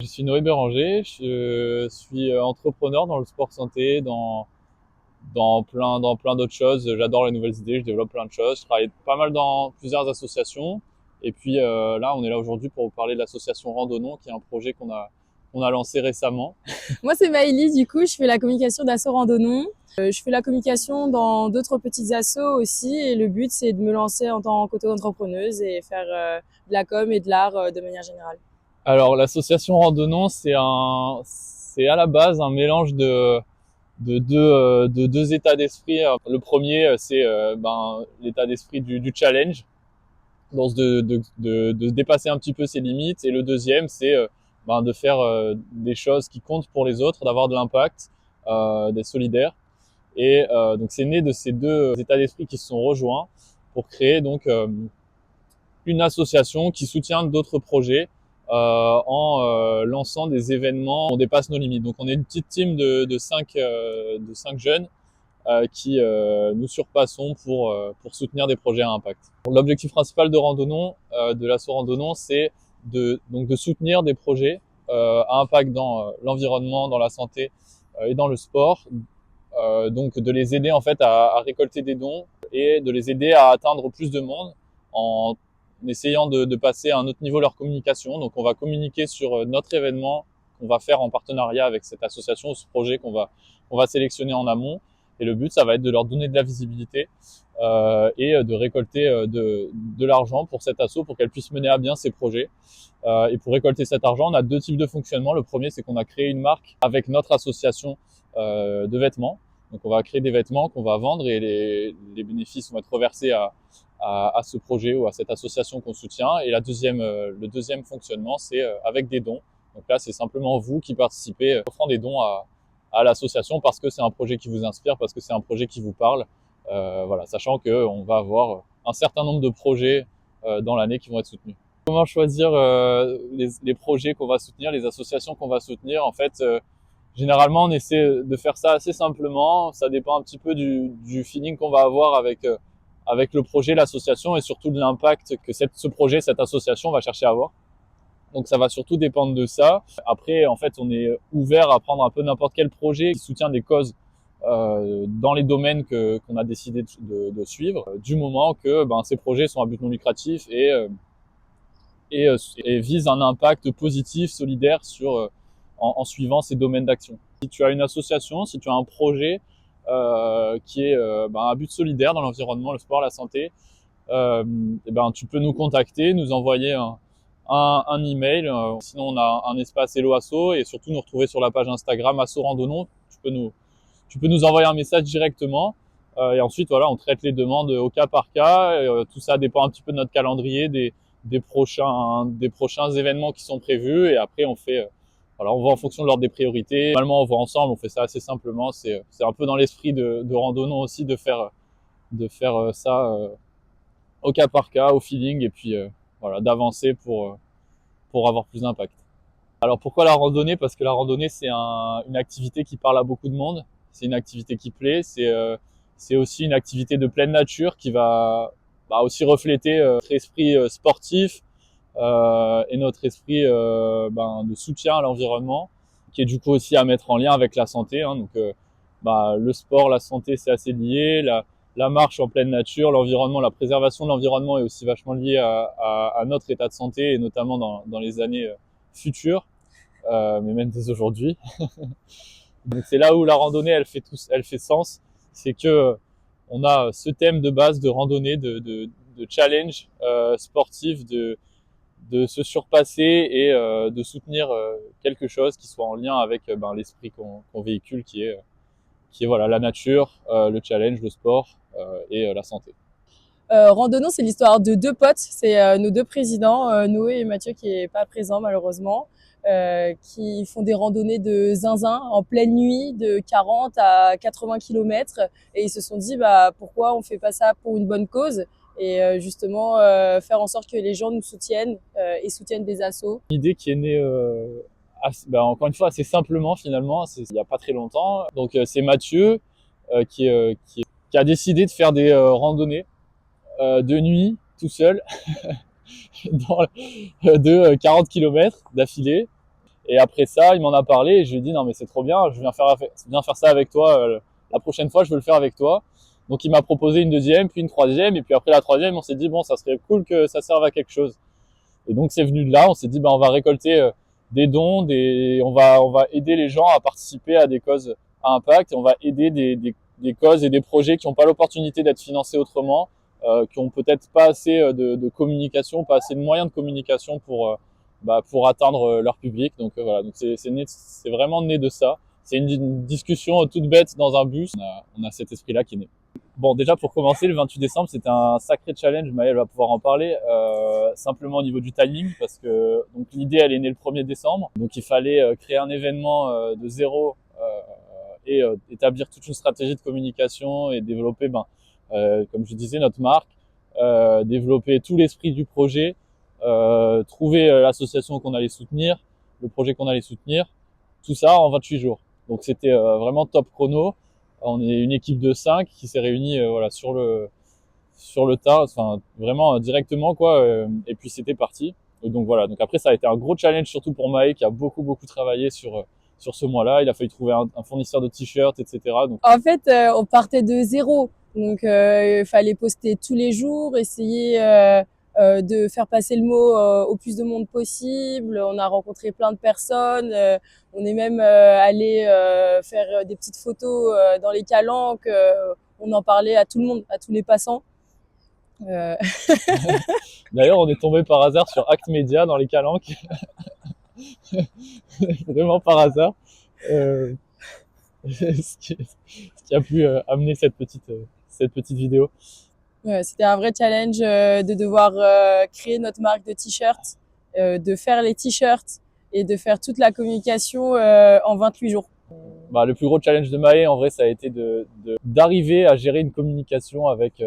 suis Noé Béranger, je suis entrepreneur dans le sport santé, dans plein d'autres choses. J'adore les nouvelles idées, je développe plein de choses. Je travaille pas mal dans plusieurs associations. Et puis là, on est là aujourd'hui pour vous parler de l'association Randonon, qui est un projet qu'on a lancé récemment. Moi, c'est Maëlys, du coup, je fais la communication d'Asso Randonon. Je fais la communication dans d'autres petits assos aussi, et le but, c'est de me lancer en tant qu'auto-entrepreneuse et faire de la com et de l'art de manière générale. Alors, l'association Randonon, c'est à la base un mélange de deux états d'esprit. Le premier, c'est l'état d'esprit du challenge, donc de dépasser un petit peu ses limites. Et le deuxième, c'est de faire des choses qui comptent pour les autres, d'avoir de l'impact, d'être solidaire. Et donc c'est né de ces deux états d'esprit qui se sont rejoints pour créer donc une association qui soutient d'autres projets en lançant des événements. On dépasse nos limites. Donc on est une petite team de cinq jeunes qui nous surpassons pour soutenir des projets à impact. L'objectif principal de Randonon, de l'asso Randonon, c'est donc de soutenir des projets à impact dans l'environnement, dans la santé et dans le sport. Donc de les aider en fait à récolter des dons et de les aider à atteindre plus de monde en essayant de passer à un autre niveau leur communication. Donc on va communiquer sur notre événement qu'on va faire en partenariat avec cette association ou ce projet qu'on va sélectionner en amont. Et le but, ça va être de leur donner de la visibilité et de récolter de l'argent pour cet asso pour qu'elle puisse mener à bien ses projets. Et pour récolter cet argent, on a deux types de fonctionnement. Le premier, c'est qu'on a créé une marque avec notre association de vêtements. Donc on va créer des vêtements qu'on va vendre et les bénéfices vont être reversés à ce projet ou à cette association qu'on soutient. Et le deuxième fonctionnement, c'est avec des dons. Donc là, c'est simplement vous qui participez, offrant des dons à l'association parce que c'est un projet qui vous inspire, parce que c'est un projet qui vous parle. Voilà, sachant qu'on va avoir un certain nombre de projets dans l'année qui vont être soutenus. Comment choisir les projets qu'on va soutenir, les associations qu'on va soutenir? En fait, généralement, on essaie de faire ça assez simplement. Ça dépend un petit peu du feeling qu'on va avoir avec le projet, l'association et surtout de l'impact que ce projet, cette association va chercher à avoir. Donc ça va surtout dépendre de ça. Après, en fait, on est ouvert à prendre un peu n'importe quel projet qui soutient des causes dans les domaines qu'on a décidé de suivre, du moment que ces projets sont à but non lucratif et visent un impact positif, solidaire en suivant ces domaines d'action. Si tu as une association, si tu as un projet qui est à but solidaire dans l'environnement, le sport, la santé, tu peux nous contacter, nous envoyer un email. Sinon, on a un espace Hello Asso et surtout nous retrouver sur la page Instagram Asso Randonon. Tu peux nous envoyer un message directement. Et ensuite, voilà, on traite les demandes au cas par cas. Tout ça dépend un petit peu de notre calendrier, des prochains événements qui sont prévus. Et après, on va en fonction de l'ordre des priorités. Normalement, on va ensemble, on fait ça assez simplement. C'est un peu dans l'esprit de Randonon aussi de faire ça au cas par cas, au feeling, et puis voilà, d'avancer pour avoir plus d'impact. Alors pourquoi la randonnée? Parce que la randonnée, c'est une activité qui parle à beaucoup de monde. C'est une activité qui plaît. C'est aussi une activité de pleine nature qui va aussi refléter notre esprit sportif et notre esprit de soutien à l'environnement, qui est du coup aussi à mettre en lien avec la santé. Donc le sport, la santé, c'est assez lié. La marche en pleine nature, l'environnement, la préservation de l'environnement est aussi vachement liée à notre état de santé et notamment dans les années futures, mais même dès aujourd'hui. Donc c'est là où la randonnée elle fait sens, c'est que on a ce thème de base de randonnée, de challenge sportif, de se surpasser et de soutenir quelque chose qui soit en lien avec l'esprit qu'on véhicule, qui est voilà, la nature, le challenge, le sport et la santé. Randonon, c'est l'histoire de deux potes, c'est nos deux présidents, Noé et Mathieu, qui est pas présent malheureusement, qui font des randonnées de zinzin en pleine nuit de 40 à 80 km, et ils se sont dit pourquoi on fait pas ça pour une bonne cause et justement faire en sorte que les gens nous soutiennent et soutiennent des assos. Une idée qui est née encore une fois assez simplement finalement, il y a pas très longtemps. Donc c'est Mathieu qui a décidé de faire des randonnées de nuit tout seul de 40 km d'affilée. Et après ça, il m'en a parlé et je lui ai dit non mais c'est trop bien, je viens faire ça avec toi. La prochaine fois, je veux le faire avec toi. Donc il m'a proposé une deuxième, puis une troisième, et puis après la troisième, on s'est dit bon, ça serait cool que ça serve à quelque chose. Et donc c'est venu de là, on s'est dit on va récolter des dons, on va aider les gens à participer à des causes à impact, et on va aider des causes et des projets qui n'ont pas l'opportunité d'être financés autrement, qui ont peut-être pas assez de communication, pas assez de moyens de communication pour atteindre leur public. Donc voilà, donc c'est vraiment né de ça. C'est une discussion toute bête dans un bus. On a cet esprit-là qui est né. Bon, déjà pour commencer, le 28 décembre, c'était un sacré challenge. Maëlle va pouvoir en parler. Simplement au niveau du timing, parce que donc l'idée, elle est née le 1er décembre. Donc il fallait créer un événement de zéro et établir toute une stratégie de communication et développer, comme je disais, notre marque, développer tout l'esprit du projet, trouver l'association qu'on allait soutenir, le projet qu'on allait soutenir, tout ça en 28 jours. Donc c'était vraiment top chrono. On est une équipe de 5 qui s'est réunie voilà sur le tas, enfin vraiment directement quoi. Et puis c'était parti. Et donc voilà. Donc après ça a été un gros challenge surtout pour Maë qui a beaucoup travaillé sur ce mois-là. Il a fallu trouver un fournisseur de t-shirts, etc. Donc En fait, on partait de zéro. Donc, il fallait poster tous les jours, essayer de faire passer le mot au plus de monde possible. On a rencontré plein de personnes. On est même allé faire des petites photos dans les calanques. On en parlait à tout le monde, à tous les passants. d'ailleurs on est tombé par hasard sur Act Media dans les Calanques. Vraiment par hasard. Ce qui a pu amener cette petite vidéo. C'était un vrai challenge de devoir créer notre marque de t-shirts, de faire les t-shirts et de faire toute la communication en 28 jours. Le plus gros challenge de Maë, en vrai, ça a été d'arriver à gérer une communication avec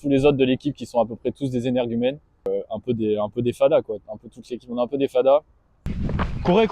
tous les autres de l'équipe qui sont à peu près tous des énergumènes, un peu des fadas quoi, un peu toute l'équipe, on a un peu des fadas. Courez.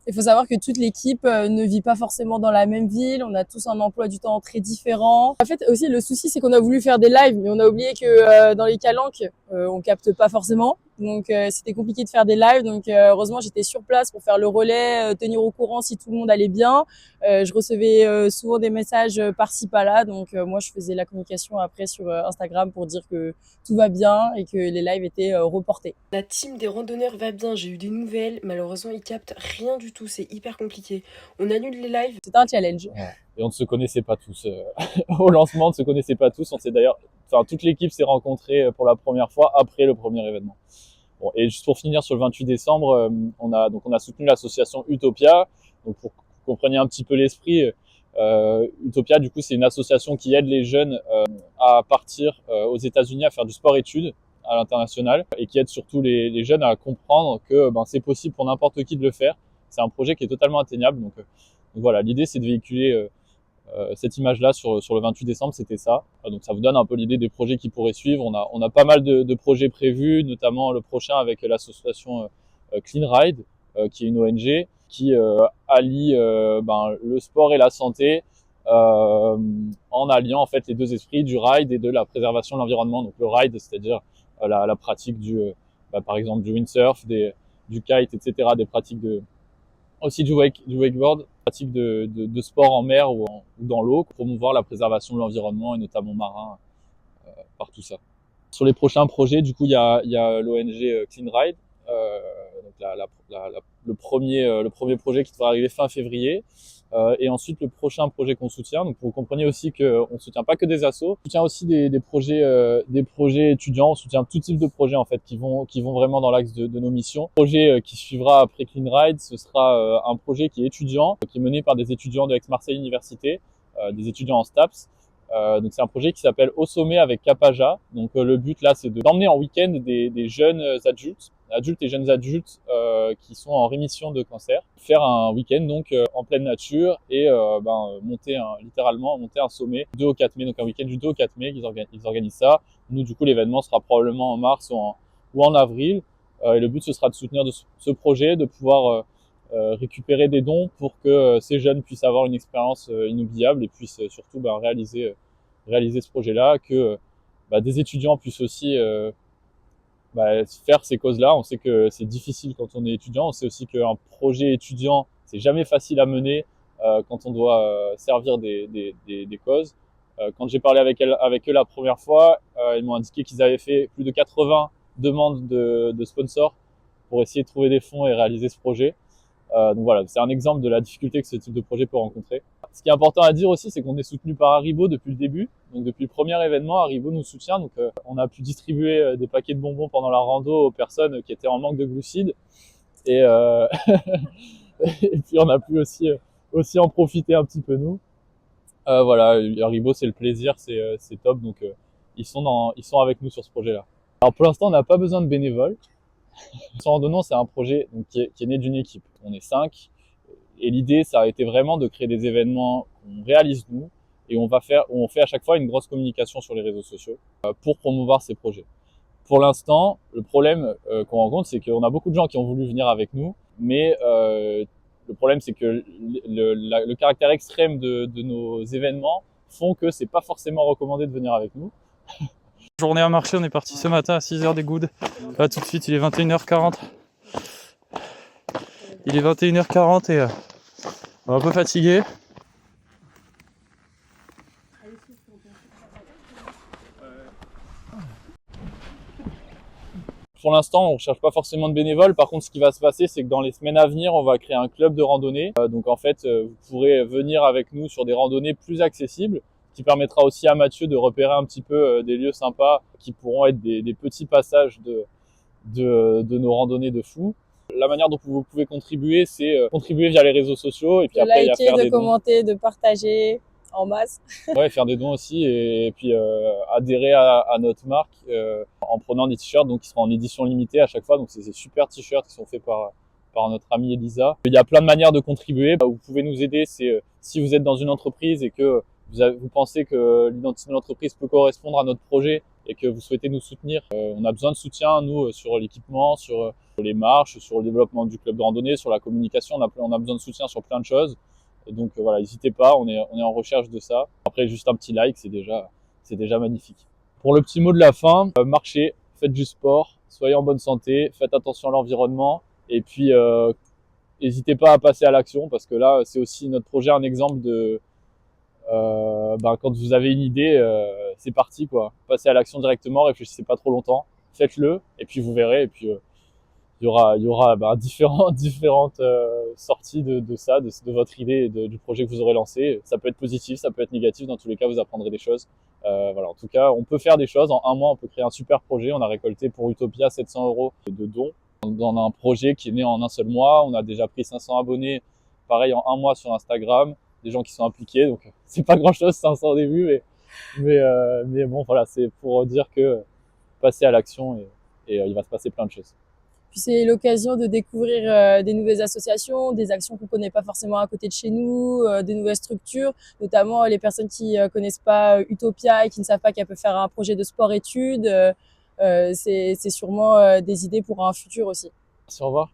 Il faut savoir que toute l'équipe ne vit pas forcément dans la même ville. On a tous un emploi du temps très différent. En fait, aussi, le souci, c'est qu'on a voulu faire des lives, mais on a oublié que dans les calanques, on capte pas forcément. Donc, c'était compliqué de faire des lives. Donc, heureusement, j'étais sur place pour faire le relais, tenir au courant si tout le monde allait bien. Je recevais souvent des messages par-ci, par-là. Donc, moi, je faisais la communication après sur Instagram pour dire que tout va bien et que les lives étaient reportés. La team des randonneurs va bien, j'ai eu des nouvelles. Malheureusement, ils captent rien du tout, c'est hyper compliqué. On annule les lives. C'était un challenge. Ouais. Et on ne se connaissait pas tous. Au lancement, on ne se connaissait pas tous. Toute l'équipe s'est rencontrée pour la première fois après le premier événement. Bon, et juste pour finir sur le 28 décembre, on a soutenu l'association Utopia. Donc pour que vous compreniez un petit peu l'esprit, Utopia, du coup, c'est une association qui aide les jeunes à partir aux États-Unis à faire du sport-études à l'international et qui aide surtout les jeunes à comprendre que c'est possible pour n'importe qui de le faire. C'est un projet qui est totalement atteignable. Donc voilà, l'idée c'est de véhiculer cette image-là sur le 28 décembre, c'était ça. Donc ça vous donne un peu l'idée des projets qui pourraient suivre. On a pas mal de projets prévus, notamment le prochain avec l'association Clean Ride, qui est une ONG qui allie le sport et la santé en alliant en fait les deux esprits du ride et de la préservation de l'environnement. Donc le ride, c'est-à-dire la pratique par exemple du windsurf, du kite, etc., des pratiques aussi du wakeboard, pratique de sport en mer ou dans l'eau, pour promouvoir la préservation de l'environnement et notamment marin par tout ça. Sur les prochains projets, du coup, il y a l'ONG Clean Ride, donc le premier projet qui devrait arriver fin février. Et ensuite le prochain projet qu'on soutient. Donc vous comprenez aussi qu'on soutient pas que des assos, on soutient aussi des projets étudiants, on soutient tout type de projets en fait qui vont vraiment dans l'axe de nos missions. Le projet qui suivra après Clean Ride, ce sera un projet qui est étudiant, qui est mené par des étudiants de Aix-Marseille Université, des étudiants en STAPS. Donc c'est un projet qui s'appelle Au sommet avec Capaja. Donc le but là, c'est d'emmener en week-end des jeunes adultes et jeunes adultes qui sont en rémission de cancer, faire un week-end donc en pleine nature et littéralement monter un sommet 2 au 4 mai, donc un week-end du 2 au 4 mai ils organisent ça. Nous du coup l'événement sera probablement en mars ou en avril et le but ce sera de soutenir ce projet, de pouvoir récupérer des dons pour que ces jeunes puissent avoir une expérience inoubliable et puissent surtout réaliser ce projet-là, que des étudiants puissent aussi faire ces causes-là. On sait que c'est difficile quand on est étudiant. On sait aussi qu'un projet étudiant, c'est jamais facile à mener quand on doit servir des causes. Quand j'ai parlé avec eux la première fois, ils m'ont indiqué qu'ils avaient fait plus de 80 demandes de sponsors pour essayer de trouver des fonds et réaliser ce projet. Donc voilà, c'est un exemple de la difficulté que ce type de projet peut rencontrer. Ce qui est important à dire aussi, c'est qu'on est soutenu par Haribo depuis le début. Donc depuis le premier événement, Haribo nous soutient. Donc on a pu distribuer des paquets de bonbons pendant la rando aux personnes qui étaient en manque de glucides. Et, et puis on a pu aussi en profiter un petit peu nous. Voilà, Haribo c'est le plaisir, c'est top. Donc ils sont avec nous sur ce projet-là. Alors pour l'instant, on n'a pas besoin de bénévoles. Sans randonnons, c'est un projet donc, qui est né d'une équipe. On est 5 et l'idée, ça a été vraiment de créer des événements qu'on réalise nous et on fait à chaque fois une grosse communication sur les réseaux sociaux pour promouvoir ces projets. Pour l'instant, le problème qu'on rencontre, c'est qu'on a beaucoup de gens qui ont voulu venir avec nous, mais le problème, c'est que le caractère extrême de nos événements font que c'est pas forcément recommandé de venir avec nous. Journée à marcher, on est parti ce matin à 6h des Goudes. Là tout de suite il est 21h40. Il est 21h40 et on est un peu fatigué. Pour l'instant, on ne cherche pas forcément de bénévoles. Par contre, ce qui va se passer, c'est que dans les semaines à venir, on va créer un club de randonnée. Donc en fait, vous pourrez venir avec nous sur des randonnées plus accessibles, qui permettra aussi à Mathieu de repérer un petit peu des lieux sympas qui pourront être des petits passages de nos randonnées de fou. La manière dont vous pouvez contribuer, c'est contribuer via les réseaux sociaux et puis après, il y a faire des dons. De commenter, de partager en masse. Ouais, faire des dons aussi et puis adhérer à notre marque en prenant des t-shirts donc qui seront en édition limitée à chaque fois. Donc c'est ces super t-shirts qui sont faits par notre amie Elisa. Il y a plein de manières de contribuer. Vous pouvez nous aider, c'est si vous êtes dans une entreprise et que vous pensez que l'identité de l'entreprise peut correspondre à notre projet et que vous souhaitez nous soutenir. On a besoin de soutien, nous, sur l'équipement, sur les marches, sur le développement du club de randonnée, sur la communication. On a besoin de soutien sur plein de choses. Et donc voilà, n'hésitez pas, on est en recherche de ça. Après, juste un petit like, c'est déjà magnifique. Pour le petit mot de la fin, marchez, faites du sport, soyez en bonne santé, faites attention à l'environnement et puis n'hésitez pas à passer à l'action parce que là, c'est aussi notre projet un exemple de quand vous avez une idée, c'est parti quoi. Passez à l'action directement, réfléchissez pas trop longtemps, faites-le et puis vous verrez. Et puis il y aura différentes sorties de ça, de votre idée et du projet que vous aurez lancé. Ça peut être positif, ça peut être négatif. Dans tous les cas, vous apprendrez des choses. Voilà. En tout cas, on peut faire des choses. En un mois, on peut créer un super projet. On a récolté pour Utopia 700 € de dons dans un projet qui est né en un seul mois. On a déjà pris 500 abonnés, pareil en un mois sur Instagram. Des gens qui sont impliqués. Donc, c'est pas grand-chose, 500 au début, mais bon, voilà, c'est pour dire que passer à l'action et il va se passer plein de choses. Puis c'est l'occasion de découvrir des nouvelles associations, des actions qu'on connaît pas forcément à côté de chez nous, des nouvelles structures, notamment les personnes qui connaissent pas Utopia et qui ne savent pas qu'elles peuvent faire un projet de sport-études. C'est sûrement des idées pour un futur aussi. Merci, au revoir.